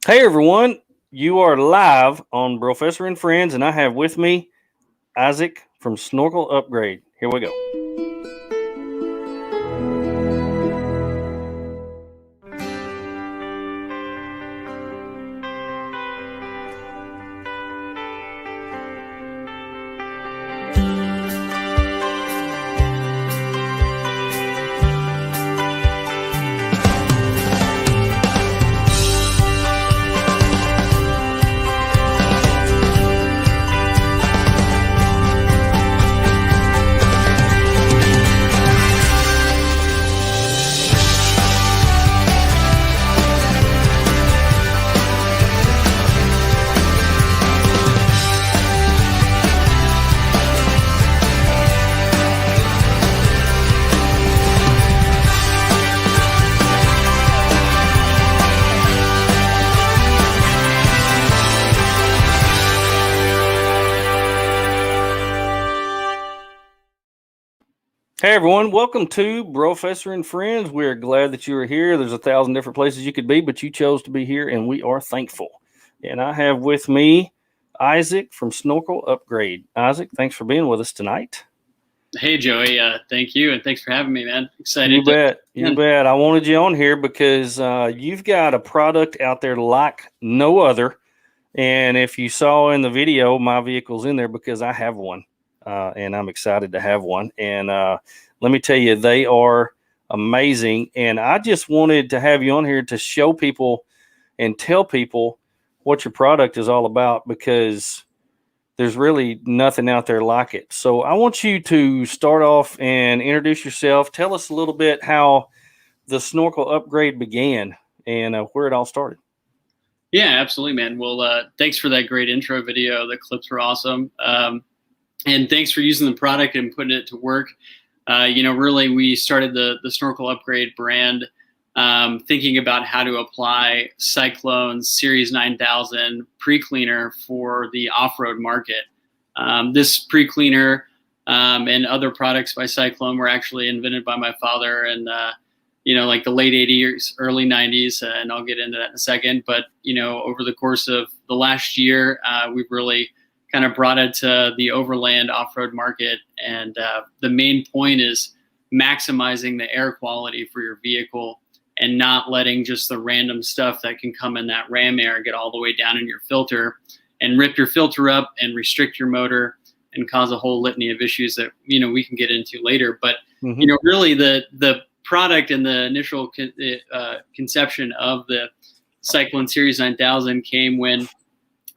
Hey everyone, you are live on Brofessor and Friends, and I have with me Isaac from Snorkel Upgrade. Here we go. Hey everyone, welcome to Brofessor and Friends. We're glad that you are here. There's 1,000 different places you could be, but you chose to be here, and we are thankful. And I have with me Isaac from Snorkel Upgrade. Isaac, thanks for being with us tonight. Hey, Joey. Thank you, and thanks for having me, man. Excited. You bet. You bet. I wanted you on here because you've got a product out there like no other. And if you saw in the video, my vehicle's in there because I have one. And I'm excited to have one. And let me tell you, they are amazing. And I just wanted to have you on here to show people and tell people what your product is all about, because there's really nothing out there like it. So I want you to start off and introduce yourself. Tell us a little bit how the Snorkel Upgrade began and where it all started. Yeah, absolutely, man. Well, thanks for that great intro video. The clips were awesome. And thanks for using the product and putting it to work. Really, we started the Snorkel Upgrade brand thinking about how to apply Cyclone Series 9000 pre-cleaner for the off-road market. This pre-cleaner and other products by Cyclone were actually invented by my father and like the late 80s, early 90s, and I'll get into that in a second. But, over the course of the last year, we've really kind of brought it to the overland off-road market. And the main point is maximizing the air quality for your vehicle and not letting just the random stuff that can come in that ram air get all the way down in your filter and rip your filter up and restrict your motor and cause a whole litany of issues that, we can get into later. But, really the product and the initial conception of the Cyclone Series 9000 came when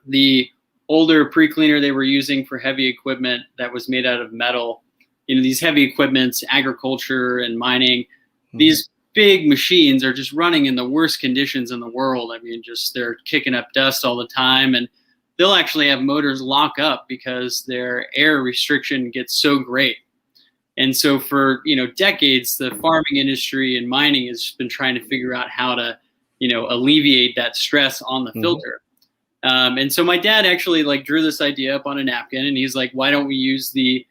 the older pre-cleaner they were using for heavy equipment that was made out of metal, these heavy equipments, agriculture and mining, these big machines are just running in the worst conditions in the world. I mean, just they're kicking up dust all the time, and they'll actually have motors lock up because their air restriction gets so great. And so for, decades, the farming industry and mining has been trying to figure out how to, alleviate that stress on the filter. And so my dad actually drew this idea up on a napkin, and he's like, why don't we use the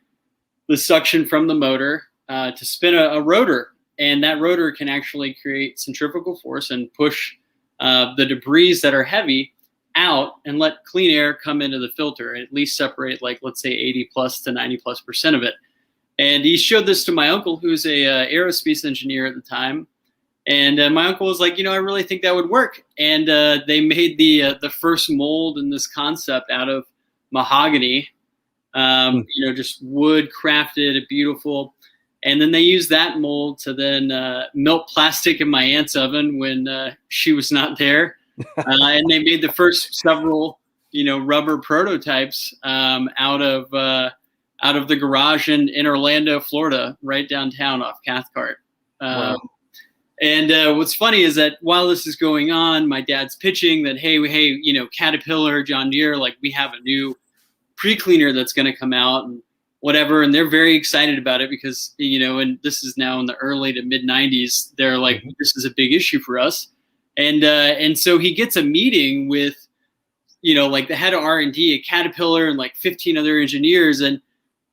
suction from the motor to spin a rotor? And that rotor can actually create centrifugal force and push the debris that are heavy out and let clean air come into the filter and at least separate, let's say 80 plus to 90+% of it. And he showed this to my uncle, who's a aerospace engineer at the time. And my uncle was like, I really think that would work. And they made the first mold in this concept out of mahogany, just wood crafted, beautiful. And then they used that mold to then melt plastic in my aunt's oven when she was not there. And they made the first several, rubber prototypes out of the garage in Orlando, Florida, right downtown off Cathcart. Wow. And what's funny is that while this is going on, my dad's pitching that, hey, Caterpillar, John Deere, we have a new pre-cleaner that's going to come out and whatever. And they're very excited about it because, and this is now in the early to mid 90s. They're like, this is a big issue for us. And so he gets a meeting with, the head of R&D at Caterpillar and 15 other engineers. And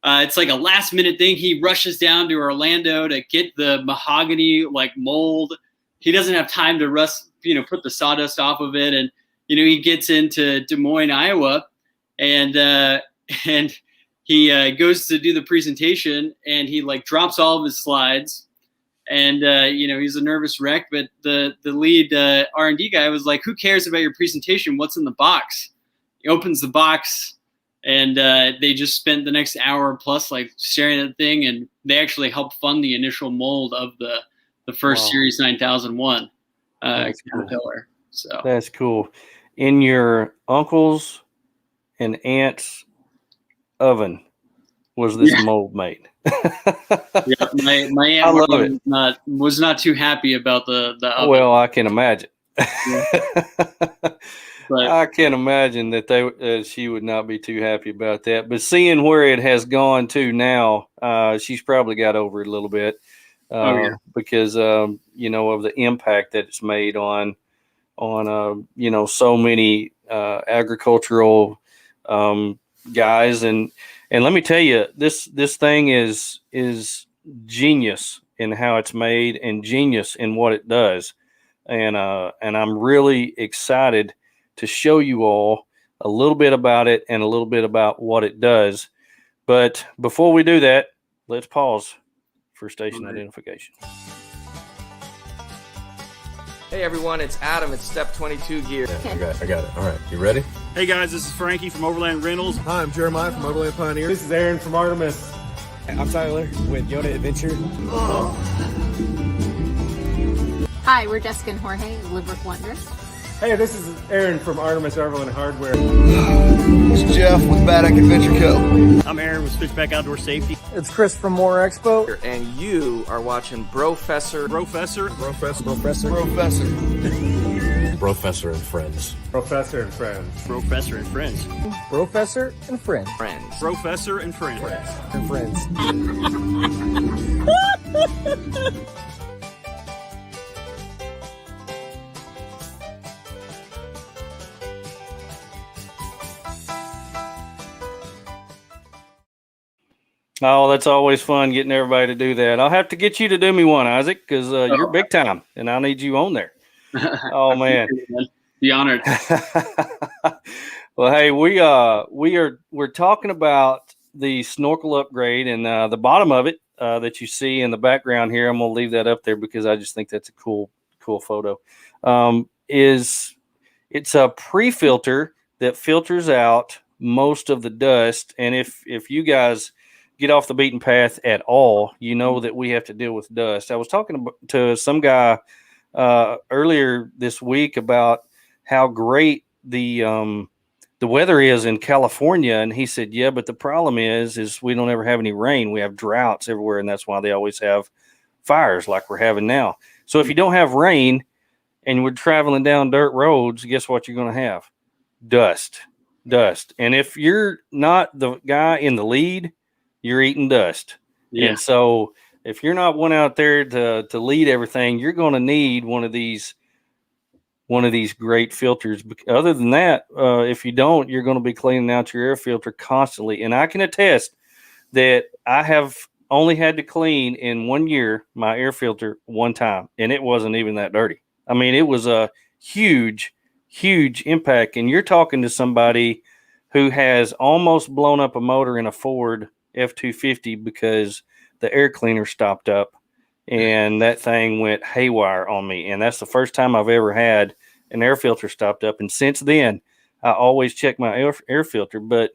it's like a last minute thing. He rushes down to Orlando to get the mahogany mold. He doesn't have time to put the sawdust off of it. And he gets into Des Moines, Iowa, and he goes to do the presentation, and he like drops all of his slides, and he's a nervous wreck. But the lead R&D guy was like, "Who cares about your presentation? What's in the box?" He opens the box, and they just spent the next hour plus like staring at the thing, and they actually helped fund the initial mold of the first Series 9001 Caterpillar. Cool. So that's cool. In your uncle's and aunt's oven was this mold made? Yeah, my aunt was not too happy about the oven. Well, I can imagine. But I can imagine that she would not be too happy about that. But seeing where it has gone to now, she's probably got over it a little bit because of the impact that it's made on so many agricultural guys. And let me tell you, this thing is genius in how it's made and genius in what it does. And I'm really excited to show you all a little bit about it and a little bit about what it does. But before we do that, let's pause for station identification. Hey everyone, it's Adam. It's Step 22 Gear. Yeah, I got it. All right, you ready? Hey guys, this is Frankie from Overland Rentals. Hi, I'm Jeremiah from Overland Pioneer. This is Aaron from Artemis. I'm Tyler with Yoda Adventure. Hi, we're Jessica and Jorge, Limerick Wondrous. Hey, this is Aaron from Artemis Overland Hardware. This is Jeff with Bad Act Adventure Co. I'm Aaron with Switchback Outdoor Safety. It's Chris from More Expo. And you are watching Brofessor. Brofessor and Friends. Professor and Friends. Professor and Friends. Brofessor and Friends. Brofessor and Friends. Brofessor and Friends. And Friends. Oh, that's always fun getting everybody to do that. I'll have to get you to do me one, Isaac, because you're big time, and I need you on there. Oh man, be honored. Well, hey, we're talking about the Snorkel Upgrade, and the bottom of it that you see in the background here. I'm gonna leave that up there because I just think that's a cool photo. It's a pre-filter that filters out most of the dust, and if you guys get off the beaten path at all, you know that we have to deal with dust. I was talking to some guy earlier this week about how great the weather is in California, and he said, yeah, but the problem is we don't ever have any rain. We have droughts everywhere, and that's why they always have fires like we're having now. So if you don't have rain and we're traveling down dirt roads, guess what you're going to have? Dust. And if you're not the guy in the lead, you're eating dust. Yeah. And so if you're not one out there to lead everything, you're going to need one of these great filters. Other than that, if you don't, you're going to be cleaning out your air filter constantly. And I can attest that I have only had to clean in 1 year my air filter one time, and it wasn't even that dirty. I mean, it was a huge impact. And you're talking to somebody who has almost blown up a motor in a Ford F-250 because the air cleaner stopped up and that thing went haywire on me. And that's the first time I've ever had an air filter stopped up. And since then, I always check my air filter. But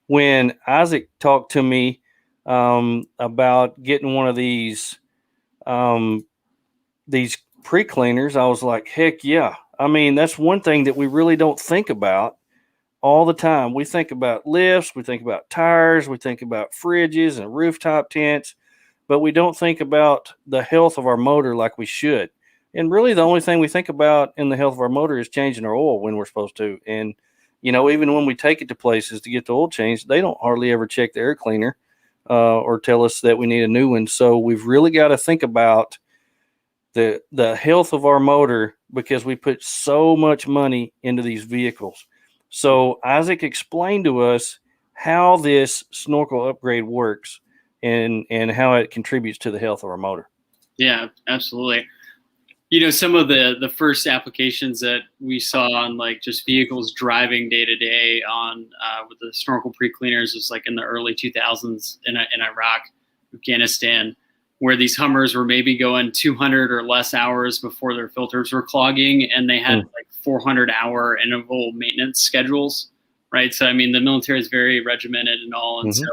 when Isaac talked to me about getting one of these pre-cleaners, I was like, heck yeah. I mean, that's one thing that we really don't think about all the time. We think about lifts, we think about tires, we think about fridges and rooftop tents, but we don't think about the health of our motor like we should. And really the only thing we think about in the health of our motor is changing our oil when we're supposed to. And, even when we take it to places to get the oil changed, they don't hardly ever check the air cleaner or tell us that we need a new one. So we've really got to think about the health of our motor because we put so much money into these vehicles. So Isaac explained to us how this Snorkel Upgrade works and how it contributes to the health of our motor. Yeah, absolutely. some of the first applications that we saw on like just vehicles driving day to day on with the snorkel pre-cleaners was like in the early 2000s in Iraq, Afghanistan, where these Hummers were maybe going 200 or less hours before their filters were clogging, and they had like 400-hour interval maintenance schedules, right? So I mean, the military is very regimented and all, and so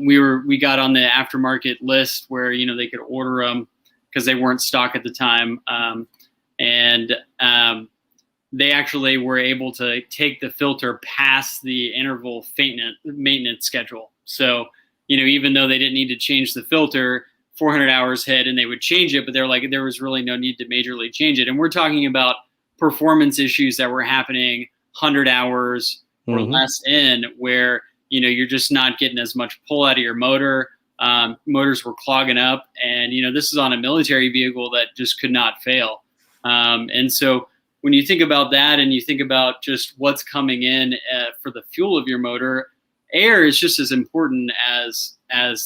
we got on the aftermarket list where they could order them because they weren't stock at the time, and they actually were able to take the filter past the interval maintenance schedule. So even though they didn't need to change the filter, 400 hours hit and they would change it, but they're like, there was really no need to majorly change it. And we're talking about performance issues that were happening 100 hours or less in, where you're just not getting as much pull out of your motor. Motors were clogging up, and this is on a military vehicle that just could not fail. And so when you think about that, and you think about just what's coming in for the fuel of your motor, air is just as important as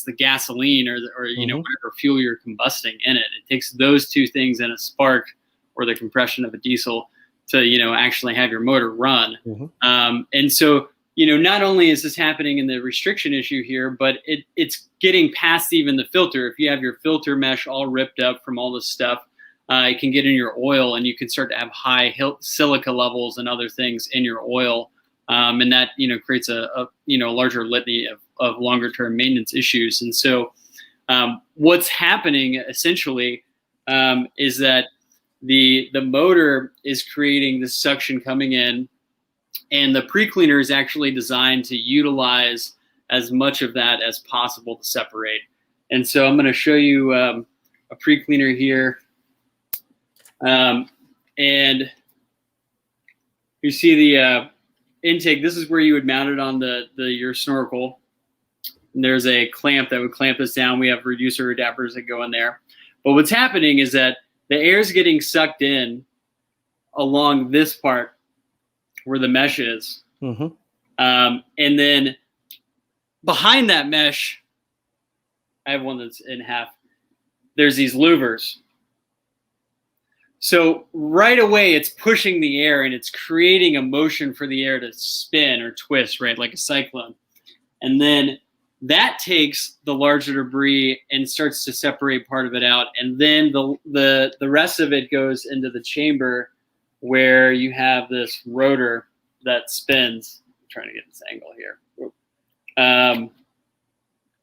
the gasoline or whatever fuel you're combusting in it. It takes those two things in a spark or the compression of a diesel to actually have your motor run. And so not only is this happening in the restriction issue here, but it's getting past even the filter. If you have your filter mesh all ripped up from all this stuff, it can get in your oil, and you can start to have high silica levels and other things in your oil. And that creates a larger litany of longer term maintenance issues. And so what's happening essentially is that the motor is creating this suction coming in, and the pre-cleaner is actually designed to utilize as much of that as possible to separate. And so I'm going to show you a pre-cleaner here, and you see the intake. This is where you would mount it on your snorkel. And there's a clamp that would clamp this down. We have reducer adapters that go in there. But what's happening is that the air is getting sucked in along this part where the mesh is. And then behind that mesh, I have one that's in half. There's these louvers. So right away, it's pushing the air, and it's creating a motion for the air to spin or twist, right, like a cyclone. And then that takes the larger debris and starts to separate part of it out. And then the rest of it goes into the chamber where you have this rotor that spins. I'm trying to get this angle here.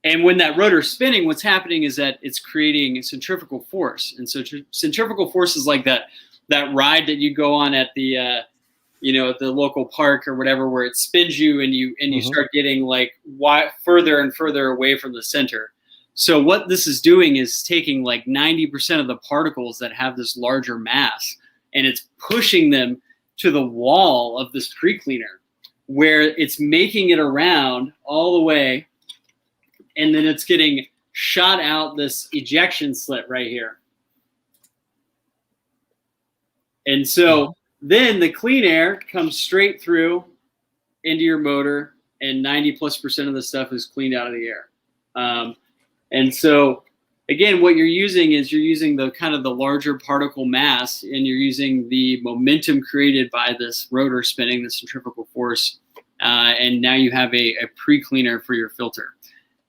And when that rotor is spinning, what's happening is that it's creating centrifugal force. And so centrifugal force is like that ride that you go on at the at the local park or whatever, where it spins you and you start getting like further and further away from the center. So what this is doing is taking like 90% of the particles that have this larger mass, and it's pushing them to the wall of this pre-cleaner, where it's making it around all the way, and then it's getting shot out this ejection slit right here. And so then the clean air comes straight through into your motor, and 90+% of the stuff is cleaned out of the air. And so again, what you're using is the kind of the larger particle mass, and you're using the momentum created by this rotor spinning, the centrifugal force, and now you have a pre-cleaner for your filter.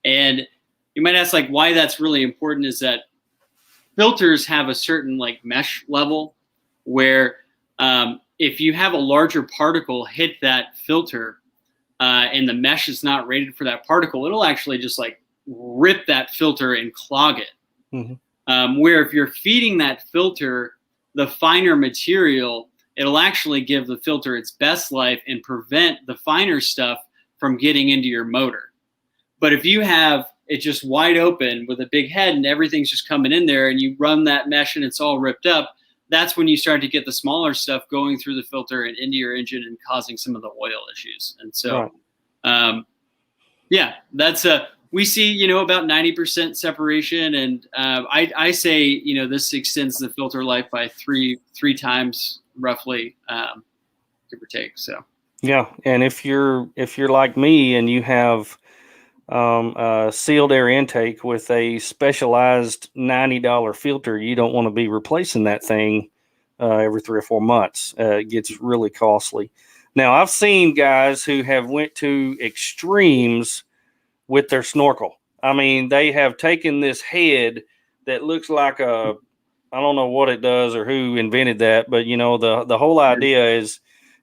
And you might ask, like, why that's really important is that filters have a certain like mesh level where if you have a larger particle hit that filter and the mesh is not rated for that particle, it'll actually just like rip that filter and clog it. Where if you're feeding that filter the finer material, it'll actually give the filter its best life and prevent the finer stuff from getting into your motor. But if you have it just wide open with a big head and everything's just coming in there, and you run that mesh and it's all ripped up, that's when you start to get the smaller stuff going through the filter and into your engine and causing some of the oil issues. And so, yeah, that's we see, about 90% separation. And I say, this extends the filter life by three times roughly, give or take. So, yeah. And if you're like me and you have sealed air intake with a specialized $90 filter, you don't want to be replacing that thing every 3 or 4 months. It gets really costly. Now, I've seen guys who have went to extremes with their snorkel. I mean, they have taken this head that looks like I don't know what it does or who invented that, but the whole idea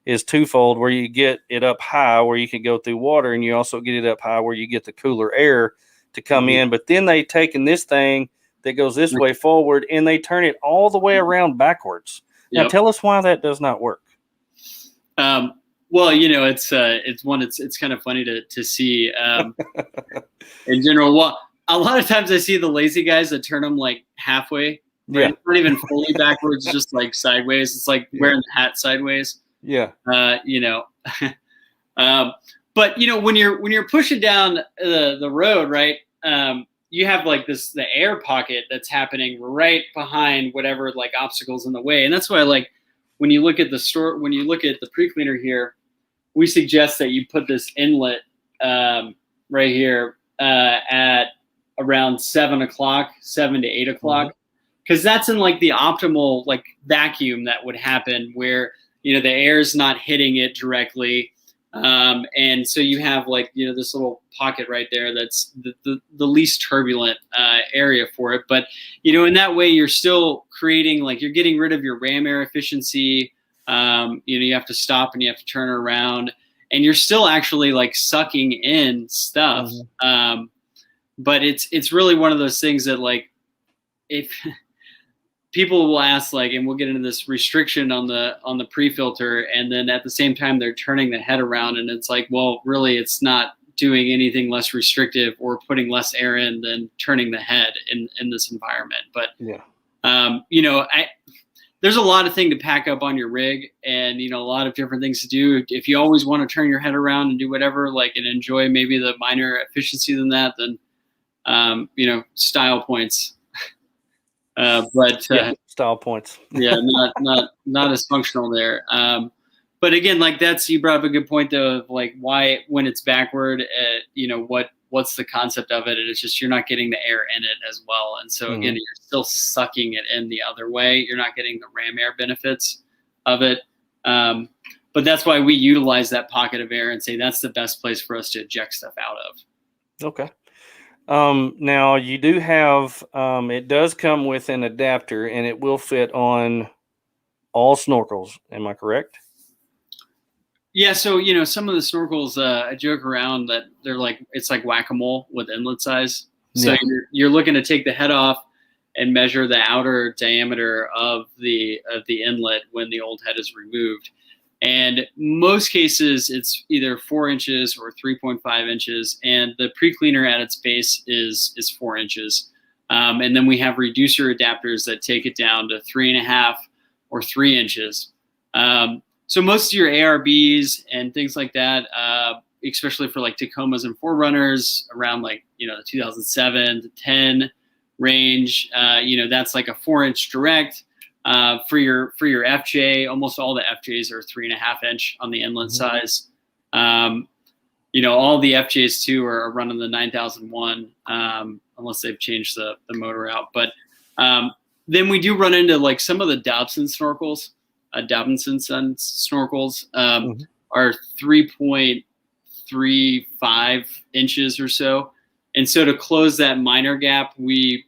is twofold, where you get it up high where you can go through water, and you also get it up high where you get the cooler air to come in. But then they taken this thing that goes this way forward and they turn it all the way around backwards. Now tell us why that does not work. Well, it's kind of funny to see in general. Well, a lot of times I see the lazy guys that turn them like halfway. Right? It's not even fully backwards, just like sideways. It's like wearing the hat sideways. Yeah. But when you're pushing down the road, right? You have like the air pocket that's happening right behind whatever like obstacles in the way, and that's why like when you look at the pre-cleaner here, we suggest that you put this inlet right here at around 7 to 8 o'clock, because that's in like the optimal like vacuum that would happen where the air is not hitting it directly. And so you have like, this little pocket right there that's the least turbulent area for it. But, in that way, you're still creating, like, you're getting rid of your ram air efficiency. You have to stop and you have to turn around, and you're still actually like sucking in stuff. But it's really one of those things that like, if people will ask, like, and we'll get into this restriction on the pre-filter, and then at the same time they're turning the head around, and it's like, well, really it's not doing anything less restrictive or putting less air in than turning the head in this environment. But there's a lot of things to pack up on your rig, and a lot of different things to do. If you always want to turn your head around and do whatever, like, and enjoy maybe the minor efficiency than that, then style points. Style points. not as functional there. But again, like you brought up a good point though, of like why when it's backward, what's the concept of it? And it's just, you're not getting the air in it as well. And so again, you're still sucking it in the other way. You're not getting the ram air benefits of it. But that's why we utilize that pocket of air and say that's the best place for us to eject stuff out of. Okay. Now you do have, it does come with an adapter, and it will fit on all snorkels. Am I correct? Yeah. So, some of the snorkels, I joke around that they're like, it's like whack-a-mole with inlet size. So you're looking to take the head off and measure the outer diameter of the inlet when the old head is removed. And most cases, it's either 4 inches or 3.5 inches, and the pre-cleaner at its base is 4 inches. And then we have reducer adapters that take it down to 3.5 or 3 inches. So most of your ARBs and things like that, especially for like Tacomas and 4Runners around like, the 2007 to 10 range, that's like a 4-inch direct. For your FJ, almost all the FJs are 3.5 inch on the inlet size. All the FJs too are running the 9001, unless they've changed the motor out. But then we do run into like some of the Dobson snorkels. Dobson snorkels are 3.35 inches or so. And so to close that minor gap, you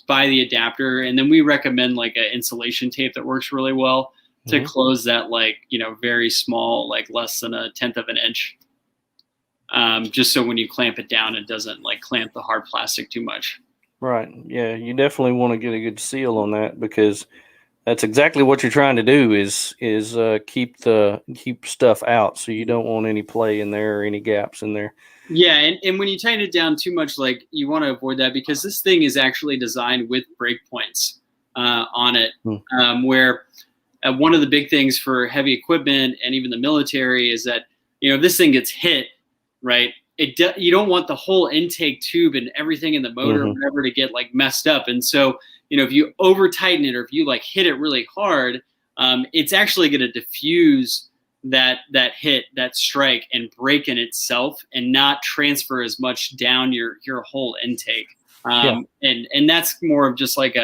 buy the adapter, and then we recommend like an insulation tape that works really well to close that, like, very small, like less than 1/10 of an inch. Just so when you clamp it down, it doesn't like clamp the hard plastic too much. Right. Yeah. You definitely want to get a good seal on that, because that's exactly what you're trying to do is keep stuff out. So you don't want any play in there or any gaps in there. Yeah, and when you tighten it down too much, like, you want to avoid that, because this thing is actually designed with breakpoints on it, where one of the big things for heavy equipment and even the military is that, this thing gets hit, right? You don't want the whole intake tube and everything in the motor or whatever to get like messed up. And so, if you over tighten it, or if you like hit it really hard, it's actually going to diffuse that hit, that strike, and break in itself, and not transfer as much down your whole intake. And that's more of just like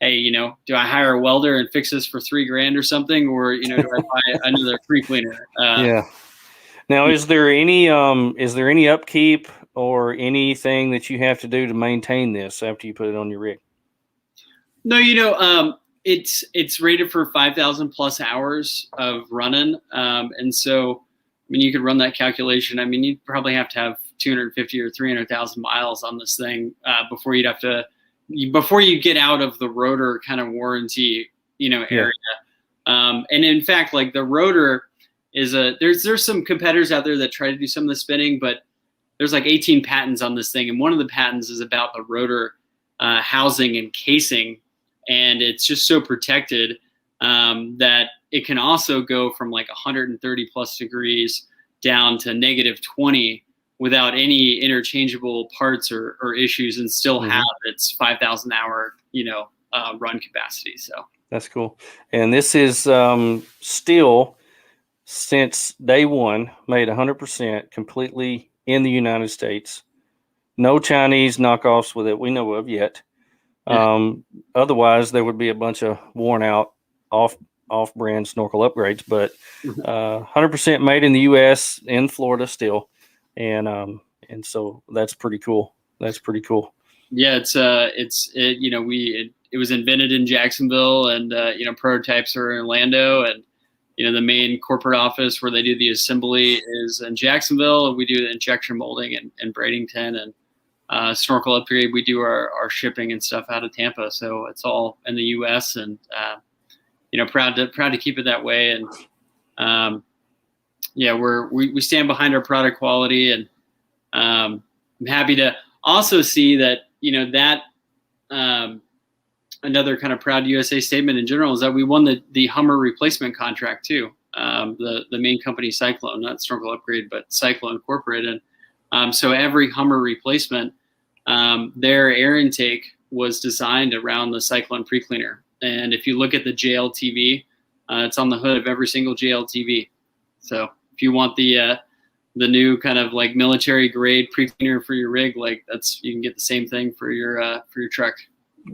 hey, do I hire a welder and fix this for $3,000 or something, or do I buy another pre-cleaner? Yeah. Now, is there any upkeep or anything that you have to do to maintain this after you put it on your rig? No, it's rated for 5,000 plus hours of running, and so I mean, you could run that calculation. I mean, you'd probably have to have 250 or 300,000 miles on this thing before you get out of the rotor kind of warranty, area. And in fact, like the rotor is there's some competitors out there that try to do some of the spinning, but there's like 18 patents on this thing, and one of the patents is about the rotor housing and casing, and it's just so protected that it can also go from like 130 plus degrees down to -20 without any interchangeable parts or issues, and still have its 5,000 hour run capacity. So that's cool. And this is still, since day one, made 100% completely in the United States. No Chinese knockoffs with it we know of yet. Otherwise, there would be a bunch of worn out off-brand snorkel upgrades, but 100% made in the U.S. in Florida still, and so that's pretty cool. That's pretty cool. Yeah, it was invented in Jacksonville, and prototypes are in Orlando, and the main corporate office where they do the assembly is in Jacksonville, and we do the injection molding in Bradenton, and Snorkel Upgrade, we do our shipping and stuff out of Tampa. So it's all in the U.S. and proud to keep it that way. And we stand behind our product quality, and I'm happy to also see that another kind of proud USA statement in general is that we won the Hummer replacement contract too. The main company Cyclone, not Snorkel Upgrade, but Cyclone Corporate. And so every Hummer replacement, their air intake was designed around the Cyclone pre-cleaner. And if you look at the JLTV, it's on the hood of every single JLTV. So if you want the new kind of like military grade pre-cleaner for your rig, you can get the same thing for your truck.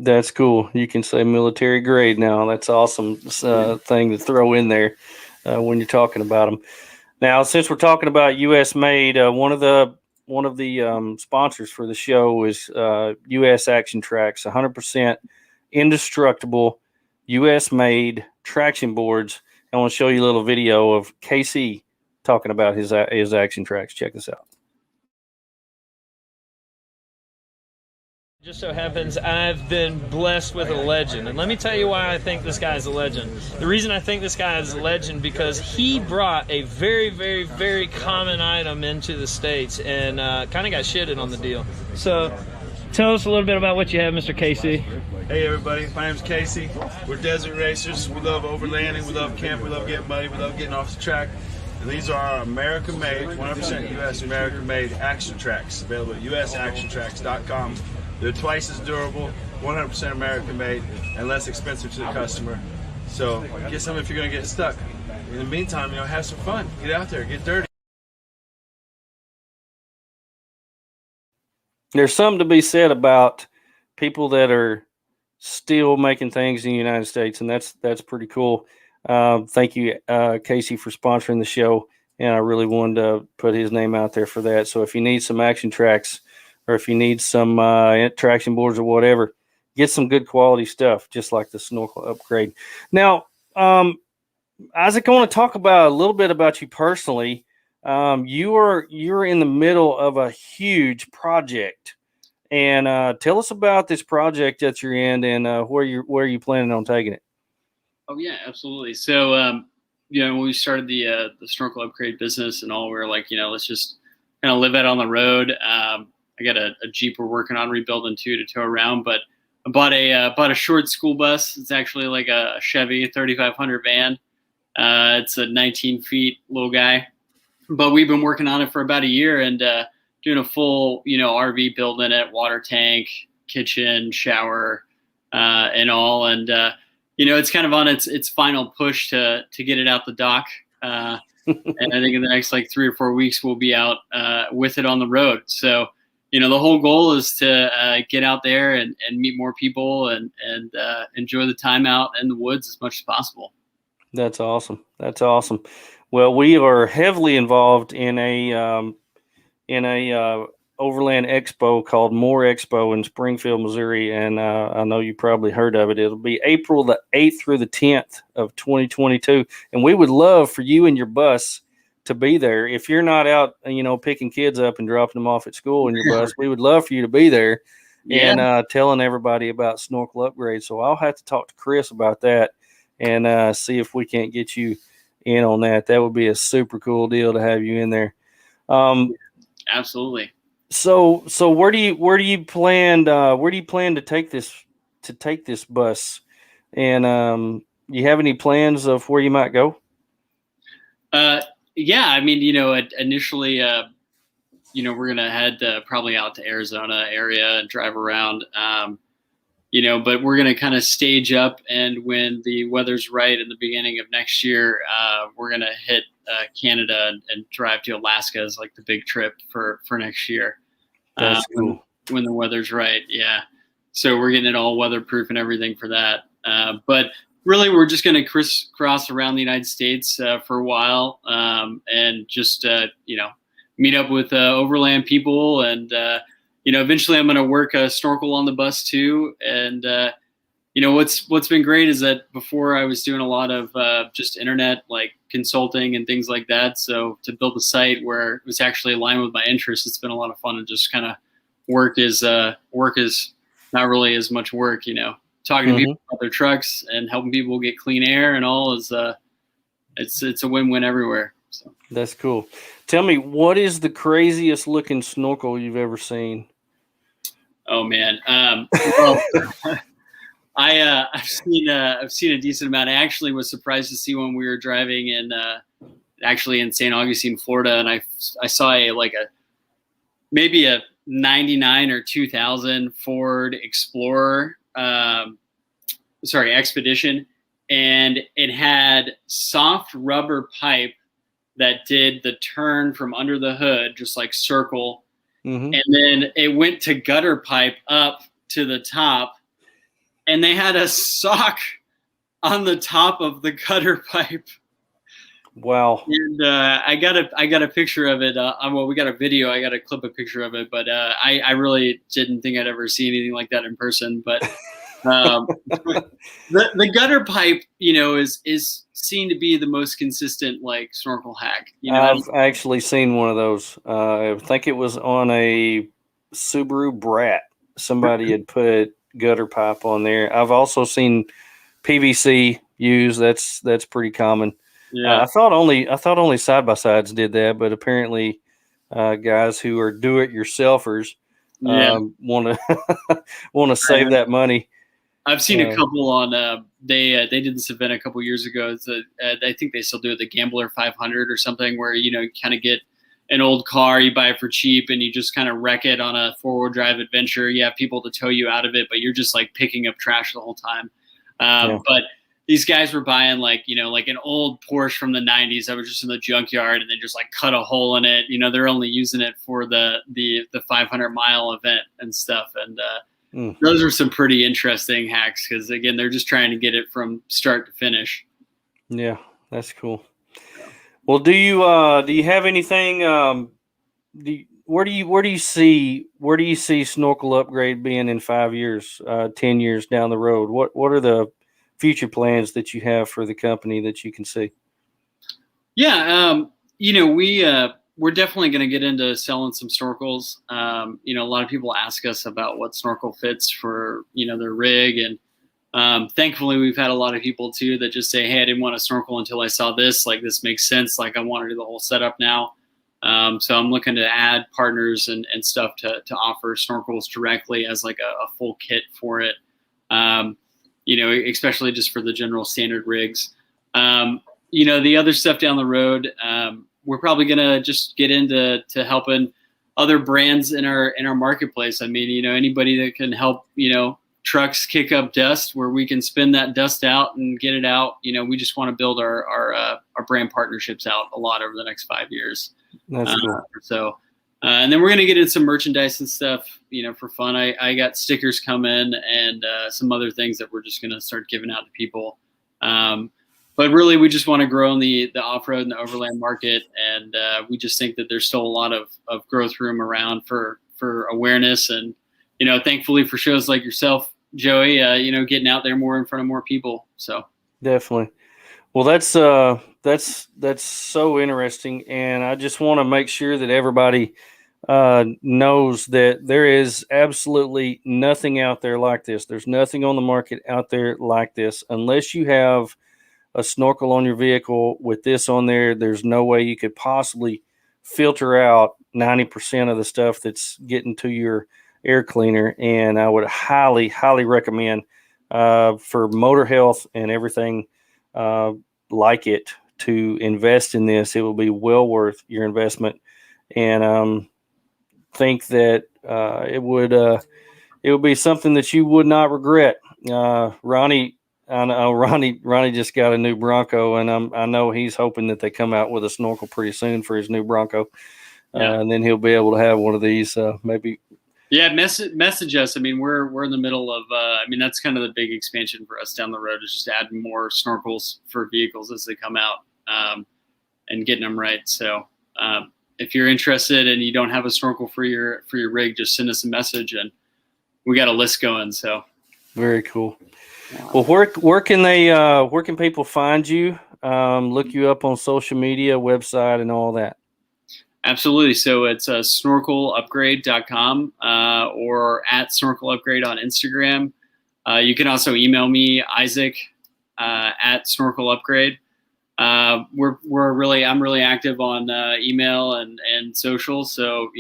That's cool. You can say military grade now. That's awesome thing to throw in there when you're talking about them. Now, since we're talking about U.S. made, one of the sponsors for the show is U.S. Action Tracks, 100% indestructible U.S. made traction boards. I want to show you a little video of KC talking about his Action Tracks. Check this out. Just so happens I've been blessed with a legend, and let me tell you why I think this guy is a legend. The reason I think this guy is a legend because he brought a very, very, very common item into the States and kind of got shitted on the deal. So tell us a little bit about what you have, Mr. Casey. Hey everybody, my name's Casey. We're desert racers. We love overlanding, we love camping, we love getting muddy, we love getting off the track. And these are our American-made, 100% U.S. American-made Action Tracks, available at usactiontracks.com. They're twice as durable, 100% American-made, and less expensive to the customer. So get some if you're going to get stuck. In the meantime, have some fun. Get out there, get dirty. There's something to be said about people that are still making things in the United States, and that's pretty cool. Thank you, Casey, for sponsoring the show, and I really wanted to put his name out there for that. So if you need some Action Tracks, or if you need some traction boards or whatever, get some good quality stuff, just like the Snorkel Upgrade. Now, Isaac, I want to talk about a little bit about you personally. You're in the middle of a huge project, and tell us about this project that you're in, and where you planning on taking it. Oh yeah, absolutely. So when we started the Snorkel Upgrade business and all, we were like, let's just kind of live out on the road. I got a Jeep we're working on rebuilding too to tow around, but I bought a short school bus. It's actually like a Chevy 3500 van. It's a 19 feet little guy, but we've been working on it for about a year and doing a full RV build in it, water tank, kitchen, shower, and all. And it's kind of on its final push to get it out the dock. And I think in the next like 3 or 4 weeks, we'll be out with it on the road. So, the whole goal is to get out there and meet more people and enjoy the time out in the woods as much as possible. That's awesome. That's awesome. Well, we are heavily involved in a Overland Expo called More Expo in Springfield, Missouri, and I know you probably heard of it. It'll be April the 8th through the 10th of 2022, and we would love for you and your bus to be there. If you're not out, picking kids up and dropping them off at school in your bus, we would love for you to be there and telling everybody about Snorkel Upgrade. So I'll have to talk to Chris about that and see if we can't get you in on that. That would be a super cool deal to have you in there. Absolutely. So where do you plan to take this bus? And you have any plans of where you might go? Yeah, I mean, initially, we're gonna head probably out to Arizona area and drive around, but we're gonna kind of stage up, and when the weather's right in the beginning of next year, we're gonna hit Canada and drive to Alaska as like the big trip for next year. That's cool. When the weather's right, yeah. So we're getting it all weatherproof and everything for that. But really, we're just going to crisscross around the United States for a while and just, meet up with overland people. And, eventually I'm going to work a snorkel on the bus too. And, what's been great is that before I was doing a lot of just internet like consulting and things like that. So to build a site where it was actually aligned with my interests, it's been a lot of fun. And just kind of work is not really as much work, talking to people about their trucks and helping people get clean air and all is it's a win-win everywhere. So that's cool. Tell me, what is the craziest looking snorkel you've ever seen? Oh man. Well, I've seen a decent amount. I actually was surprised to see when we were driving in St. Augustine, Florida, and I saw maybe a 99 or 2000 Ford Explorer, Expedition, and it had soft rubber pipe that did the turn from under the hood, just like circle, and then it went to gutter pipe up to the top. And they had a sock on the top of the gutter pipe. Wow! And I got a picture of it. We got a video. I got to clip a picture of it. But I really didn't think I'd ever see anything like that in person. But the gutter pipe, is seen to be the most consistent like snorkel hack. I've actually seen one of those. I think it was on a Subaru Brat. Somebody had put gutter pipe on there. I've also seen PVC used. That's pretty common. Yeah. I thought only side by sides did that, but apparently guys who are do-it-yourselfers want to save that money. I've seen a couple on. They did this event a couple years ago. I think they still do it, the Gambler 500 or something, where you kind of get an old car, you buy it for cheap, and you just kind of wreck it on a 4-wheel drive adventure. You have people to tow you out of it, but you're just like picking up trash the whole time. But these guys were buying like an old Porsche from the 90s that was just in the junkyard, and they just like cut a hole in it. They're only using it for the 500-mile event and stuff. And those are some pretty interesting hacks because again, they're just trying to get it from start to finish. Yeah, that's cool. Well, do you have anything? Where do you see Snorkel Upgrade being in 5 years, 10 years down the road? What are the future plans that you have for the company that you can see? Yeah, we're definitely going to get into selling some snorkels. A lot of people ask us about what snorkel fits for their rig, and thankfully we've had a lot of people too that just say, hey, I didn't want to snorkel until I saw this, like this makes sense, like I want to do the whole setup now. So I'm looking to add partners and stuff to offer snorkels directly as like a full kit for it, especially just for the general standard rigs. The other stuff down the road, we're probably going to just get into helping other brands in our marketplace. I mean, anybody that can help, trucks kick up dust where we can spin that dust out and get it out. We just want to build our brand partnerships out a lot over the next 5 years. That's cool. So, and then we're going to get in some merchandise and stuff, for fun. I got stickers coming and some other things that we're just going to start giving out to people. But really, we just want to grow in the off-road and the overland market. And we just think that there's still a lot of growth room around for awareness. And, thankfully for shows like yourself, Joey, getting out there more in front of more people. So definitely. Well, that's so interesting. And I just want to make sure that everybody knows that there is absolutely nothing out there like this. There's nothing on the market out there like this. Unless you have a snorkel on your vehicle with this on there, there's no way you could possibly filter out 90% of the stuff that's getting to your air cleaner. And I would highly, highly recommend for motor health and everything like it to invest in this. It will be well worth your investment. And think that it would be something that you would not regret. Ronnie just got a new Bronco, and I know he's hoping that they come out with a snorkel pretty soon for his new Bronco. And then he'll be able to have one of these maybe. Yeah, message us. I mean, we're in the middle of. That's kind of the big expansion for us down the road, is just adding more snorkels for vehicles as they come out, and getting them right. So if you're interested and you don't have a snorkel for your rig, just send us a message, and we got a list going. So very cool. Well, where can people find you? Look you up on social media, website, and all that. Absolutely. So it's snorkelupgrade.com or at Snorkel Upgrade on Instagram. You can also email me, Isaac, at Snorkel Upgrade. I'm really active on email and social. So,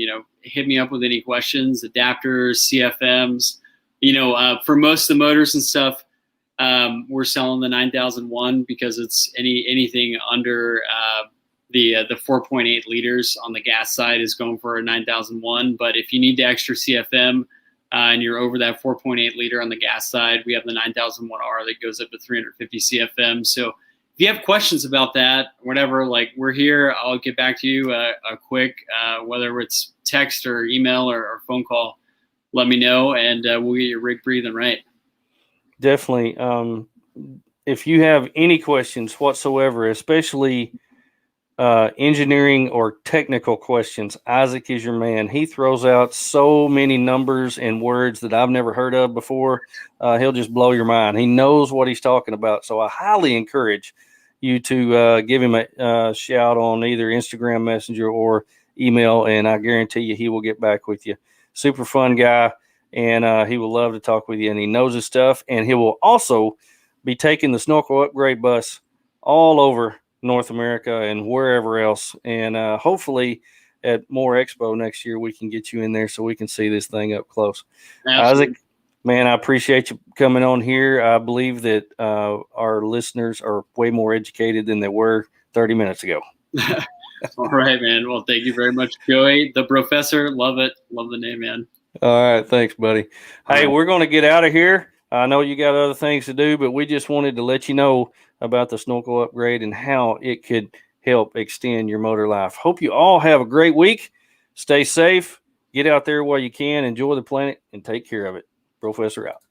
hit me up with any questions, adapters, CFMs. For most of the motors and stuff, we're selling the 9001 because it's anything under the 4.8 liters on the gas side is going for a 9001. But if you need the extra CFM and you're over that 4.8 liter on the gas side, we have the 9001R that goes up to 350 CFM. So if you have questions about that, whatever, like, we're here. I'll get back to you a quick, whether it's text or email or phone call. Let me know, and we'll get your rig breathing right. Definitely. If you have any questions whatsoever, especially engineering or technical questions, Isaac is your man. He throws out so many numbers and words that I've never heard of before. He'll just blow your mind. He knows what he's talking about. So I highly encourage you to give him a shout on either Instagram Messenger or email, and I guarantee you he will get back with you. Super fun guy, and he will love to talk with you, and he knows his stuff. And he will also be taking the Snorkel Upgrade bus all over North America and wherever else. And hopefully at More Expo next year, we can get you in there so we can see this thing up close. Absolutely. Isaac, man, I appreciate you coming on here. I believe that our listeners are way more educated than they were 30 minutes ago. All right, man. Well, thank you very much, Joey. The Brofessor. Love it. Love the name, man. All right. Thanks, buddy. Hey, we're going to get out of here. I know you got other things to do, but we just wanted to let you know about the Snorkel Upgrade and how it could help extend your motor life. Hope you all have a great week. Stay safe. Get out there while you can. Enjoy the planet and take care of it. Brofessor out.